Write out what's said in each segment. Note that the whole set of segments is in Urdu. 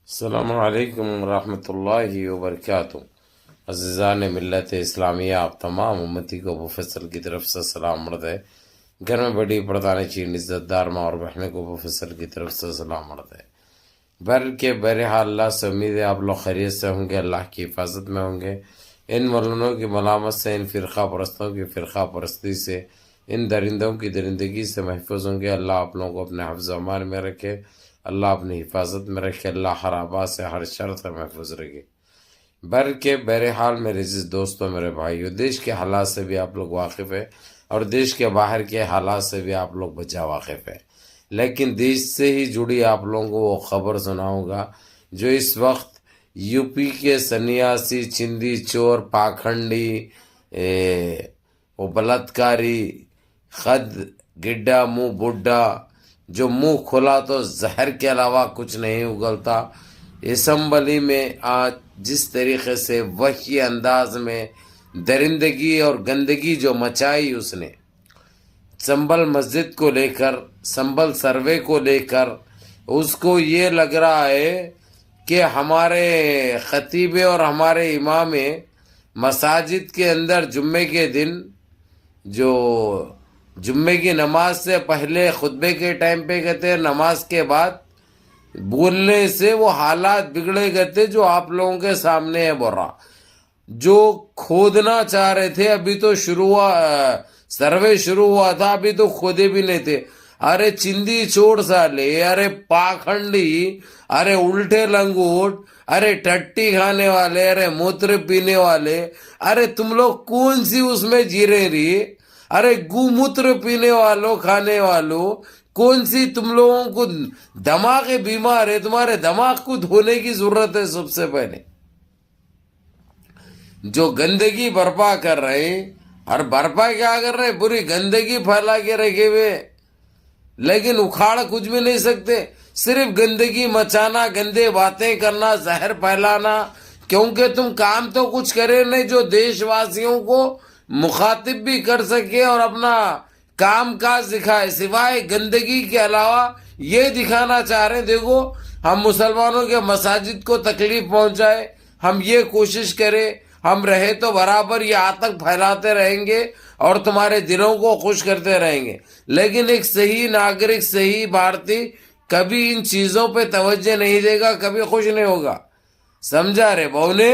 السلام علیکم ورحمۃ اللہ وبرکاتہ۔ عزیزان ملت اسلامیہ، آپ تمام امتی کو پروفیسر کی طرف سے سلام عرض ہے۔ گھر میں بڑی پردانے چین عزت دار ماں اور بہنیں کو پروفیسر کی طرف سے سلام عرض ہے۔ بہرحال اللہ سے امید ہے آپ لوگ خیریت سے ہوں گے، اللہ کی حفاظت میں ہوں گے۔ ان مولانوں کی ملامت سے، ان فرقہ پرستوں کی فرقہ پرستی سے، ان درندوں کی درندگی سے محفوظ ہوں گے۔ اللہ آپ لوگوں کو اپنے حفظ و امان میں رکھے، اللہ اپنی حفاظت میں رکھے، اللہ ہر آباد سے ہر شر سے محفوظ رکھے۔ بہرحال میرے عزیز دوستوں، میرے بھائیو، دیش کے حالات سے بھی آپ لوگ واقف ہیں اور دیش کے باہر کے حالات سے بھی آپ لوگ بچا واقف ہیں، لیکن دیش سے ہی جڑی آپ لوگوں کو وہ خبر سناؤں گا جو اس وقت یو پی کے سنیاسی، چندی چور، پاکھنڈی، وہ بلاتکاری، خد گڈا منہ بڈھا، جو منہ کھلا تو زہر کے علاوہ کچھ نہیں اگلتا، اسمبلی میں آج جس طریقے سے وحشی انداز میں درندگی اور گندگی جو مچائی اس نے، سنبل مسجد کو لے کر، سنبل سروے کو لے کر، اس کو یہ لگ رہا ہے کہ ہمارے خطیب اور ہمارے امام مساجد کے اندر جمعے کے دن جو جمعے کی نماز سے پہلے خطبے کے ٹائم پہ کہتے ہیں، نماز کے بعد بولنے سے وہ حالات بگڑے گئے تھے جو آپ لوگوں کے سامنے ہے بول رہا۔ جو کھودنا چاہ رہے تھے، ابھی تو سروے شروع ہوا تھا، ابھی تو کھودے بھی نہیں تھے۔ ارے چندی چوڑ سالے، ارے پاکھنڈی، ارے الٹے لنگوٹ، ارے ٹٹی کھانے والے، ارے موتر پینے والے، ارے تم لوگ کون سی اس میں جی رہے رہی؟ ارے گو موتر پینے والوں، کھانے والوں، کون سی تم لوگوں کو دماغ بیمار ہے؟ تمہارے دماغ کو دھونے کی ضرورت ہے سب سے پہلے۔ جو گندگی برپا کر رہے ہیں، اور برپا کیا کر رہے ہیں؟ پوری گندگی پھیلا کے رکھے ہوئے، لیکن اکھاڑ کچھ بھی نہیں سکتے، صرف گندگی مچانا، گندے باتیں کرنا، زہر پھیلانا، کیونکہ تم کام تو کچھ کرے نہیں جو دیش واسیوں کو مخاطب بھی کر سکے اور اپنا کام کاج دکھائے، سوائے گندگی کے علاوہ یہ دکھانا چاہ رہے ہیں دیکھو ہم مسلمانوں کے مساجد کو تکلیف پہنچائے، ہم یہ کوشش کریں، ہم رہے تو برابر یہ آتنک پھیلاتے رہیں گے اور تمہارے دلوں کو خوش کرتے رہیں گے۔ لیکن ایک صحیح ناگرک، صحیح بھارتی کبھی ان چیزوں پہ توجہ نہیں دے گا، کبھی خوش نہیں ہوگا۔ سمجھا رے بونے؟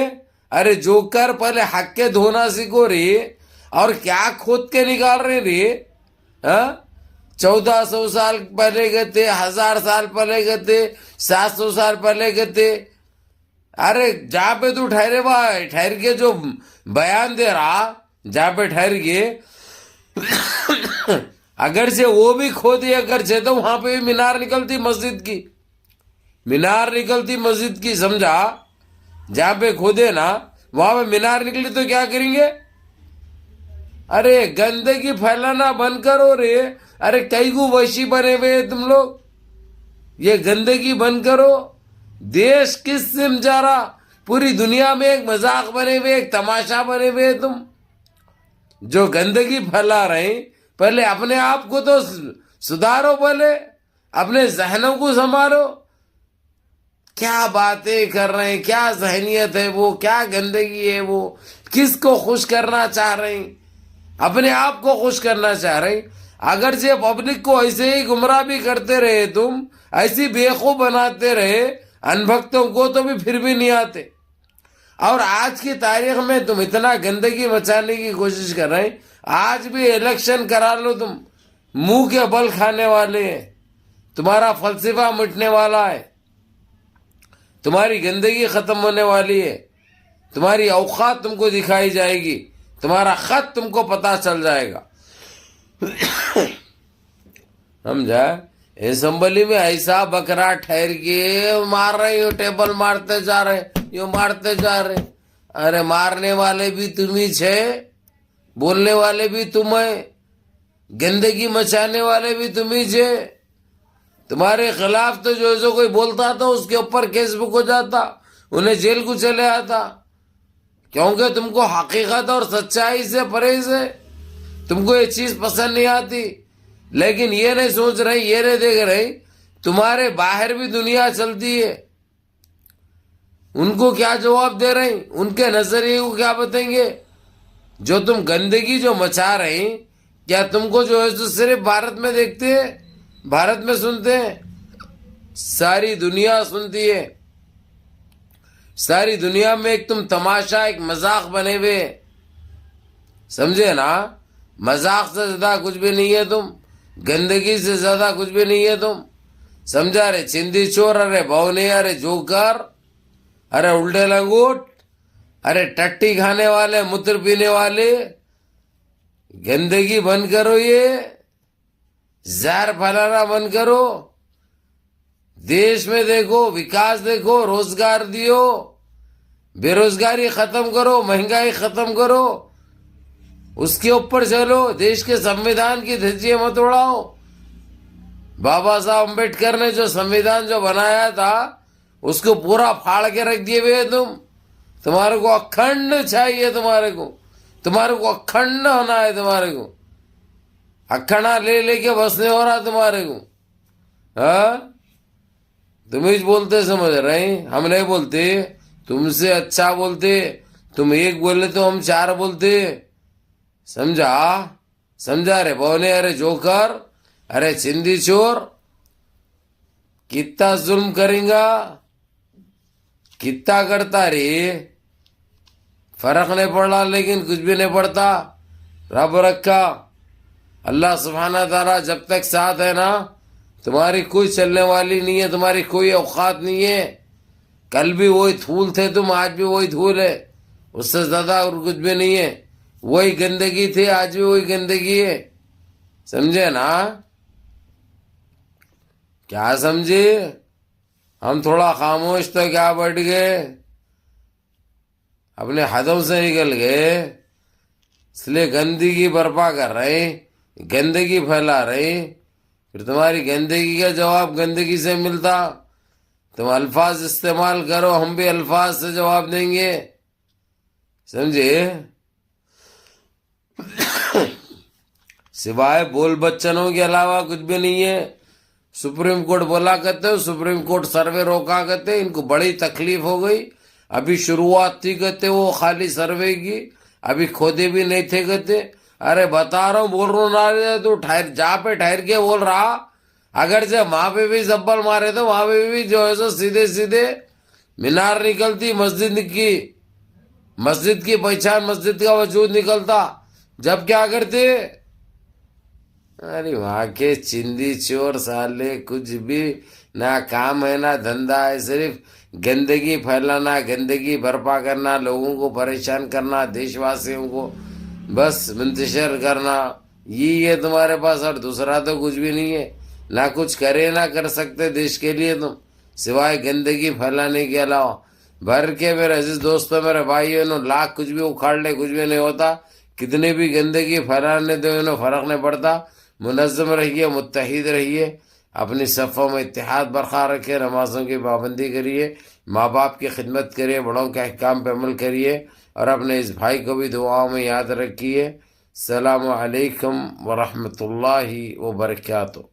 ارے جو کر پہلے حق کے دھونا سیکھو رہی، اور کیا کھود کے نکال رہے رہی؟ 1400 سال پہلے گئے تھے، 1000 سال پہلے گئے تھے، 700 سال پہلے گئے تھے۔ ارے جہاں پہ تو ٹھہرے بھائی، ٹھہر کے جو بیان دے رہا، جہاں پہ ٹھہر کے اگرچہ وہ بھی کھودی، اگرچہ تو وہاں پہ بھی مینار نکلتی مسجد کی، مینار نکلتی مسجد کی، سمجھا؟ جہاں پہ کھودے نا وہاں پہ مینار نکلی تو کیا کریں گے؟ ارے گندگی پھیلانا بند کرو رے، ارے کئی کو وحشی بنے ہوئے تم لوگ، یہ گندگی بند کرو۔ دیش کس سم جا رہا؟ پوری دنیا میں ایک مذاق بنے ہوئے، ایک تماشا بنے ہوئے تم جو گندگی پھیلا رہے ہیں۔ پہلے اپنے آپ کو تو سدھارو، پہلے اپنے ذہنوں کو سنبھالو۔ کیا باتیں کر رہے ہیں، کیا ذہنیت ہے وہ، کیا گندگی ہے وہ، کس کو خوش کرنا چاہ رہے ہیں؟ اپنے آپ کو خوش کرنا چاہ رہے ہیں۔ اگرچہ پبلک کو ایسے ہی گمراہ بھی کرتے رہے، تم ایسی بےخوب بناتے رہے ان بھکتوں کو، تو بھی پھر بھی نہیں آتے۔ اور آج کی تاریخ میں تم اتنا گندگی مچانے کی کوشش کر رہے ہیں۔ آج بھی الیکشن کرا لو، تم منہ کے بل کھانے والے ہیں، تمہارا فلسفہ مٹنے والا ہے، تمہاری گندگی ختم ہونے والی ہے، تمہاری اوقات تم کو دکھائی جائے گی، تمہارا خط تم کو پتا چل جائے گا۔ سمجھا؟ اسمبلی میں ایسا بکرا ٹھہر کے مار رہے، یوں ٹیبل مارتے جا رہے، یوں مارتے جا رہے۔ ارے مارنے والے بھی تمہیں چھے، بولنے والے بھی تمہیں، گندگی مچانے والے بھی تمہیں چھے۔ تمہارے خلاف تو جو کوئی بولتا تھا اس کے اوپر کیس بک ہو جاتا، انہیں جیل کو چلے آتا، کیونکہ تم کو حقیقت اور سچائی سے پرہیز ہے، تم کو یہ چیز پسند نہیں آتی۔ لیکن یہ نہیں سوچ رہے، یہ نہیں دیکھ رہے تمہارے باہر بھی دنیا چلتی ہے، ان کو کیا جواب دے رہے ہیں؟ ان کے نظریے کو کیا بتائیں گے؟ جو تم گندگی جو مچا رہے ہیں، کیا تم کو جو ہے تو صرف بھارت میں دیکھتے ہیں، بھارت میں سنتے ہیں؟ ساری دنیا سنتی ہے. ساری دنیا میں ایک تم تماشا، ایک مذاق بنے ہوئے، سمجھے نا؟ مذاق سے زیادہ کچھ بھی نہیں ہے تم، گندگی سے زیادہ کچھ بھی نہیں ہے تم. سمجھا رے؟ چندی چور، ارے بونے، ارے جوکر، ارے الٹے لنگوٹ، ارے ٹٹی کھانے والے، متر پینے والے، گندگی بند کرو، یہ زہر پھیلانا بند کرو. دیش میں دیکھو، وکاس دیکھو، روزگار دیو، بے روزگاری ختم کرو، مہنگائی ختم کرو، اس کے اوپر چلو. دیش کے سمویدھان کی دھجیاں مت اڑاؤ. بابا صاحب امبیڈکر نے جو سمویدھان جو بنایا تھا اس کو پورا پھاڑ کے رکھ دیے ہوئے تم. تمہارے کو اکھنڈ چاہیے، تمہارے کو اکھنڈ ہونا ہے. تمہارے کو اکھڑا لے لے کے بس نہیں ہو رہا تمہارے کو. ہاں، تم ہی بولتے سمجھ رہے ہیں، ہم نہیں بولتے. تم سے اچھا بولتے، تم ایک بولے تو ہم چار بولتے. سمجھا رے؟ بولے ارے جوکر، ارے چندی چور، کتنا ظلم کریں گا، کتنا کرتا رے. فرق نہیں پڑ رہا، لیکن کچھ بھی نہیں پڑتا. رب رکھا اللہ سبحانہ تعالیٰ جب تک ساتھ ہے نا، تمہاری کوئی چلنے والی نہیں ہے، تمہاری کوئی اوقات نہیں ہے. کل بھی وہی دھول تھے تم، آج بھی وہی دھول ہے، اس سے زیادہ اور کچھ بھی نہیں ہے. وہی گندگی تھی، آج بھی وہی گندگی ہے. سمجھے نا؟ کیا سمجھے؟ ہم تھوڑا خاموش تو کیا بیٹھ گئے، اپنے حدوں سے نکل گئے. اس لیے گندگی برپا کر رہے، گندگی پھیلا رہے. پھر تمہاری گندگی کا جواب گندگی سے ملتا. تم الفاظ استعمال کرو، ہم بھی الفاظ سے جواب دیں گے. سمجھے؟ سوائے بول بچنوں کے علاوہ کچھ بھی نہیں ہے. سپریم کورٹ بولا کرتے ہو، سپریم کورٹ سروے روکا کرتے، ان کو بڑی تکلیف ہو گئی. ابھی شروعات تھی کہتے وہ خالی سروے کی، ابھی کھودے بھی نہیں تھے کہتے. ارے بتا رہا ہوں، بول رہا ہوں، تو جہاں پہ ٹھہر کے بول رہا. اگر جب وہاں پہ بھی زبل مارے تو وہاں پہ بھی جو ہے سو سیدھے سیدھے مینار نکلتی، مسجد کی پہچان، مسجد کا وجود نکلتا. جب کیا کرتے؟ ارے وہاں کے چندی چور سالے، کچھ بھی نہ کام ہے نہ دھندا ہے، صرف گندگی پھیلانا، گندگی برپا کرنا، لوگوں کو پریشان کرنا، دیش واسیوں کو بس منتشر کرنا. یہ ہے تمہارے پاس، اور دوسرا تو کچھ بھی نہیں ہے. نہ کچھ کرے نہ کر سکتے دیش کے لیے تم، سوائے گندگی پھیلانے کے علاوہ. بھر کے میرے عزیز دوستوں، میرے بھائیوں، لاکھ کچھ بھی اکھاڑ لے کچھ بھی نہیں ہوتا. کتنی بھی گندگی پھیلانے دو، انہوں فرق نہیں پڑتا. منظم رہیے، متحد رہیے، اپنی صفوں میں اتحاد برقرار رکھیے، نمازوں کی پابندی کریے، ماں باپ کی خدمت کریے، بڑوں کے احکام پہ عمل کریے، اور اپنے اس بھائی کو بھی دعاؤں میں یاد رکھیے. السلام علیکم ورحمۃ اللہ وبرکاتہ.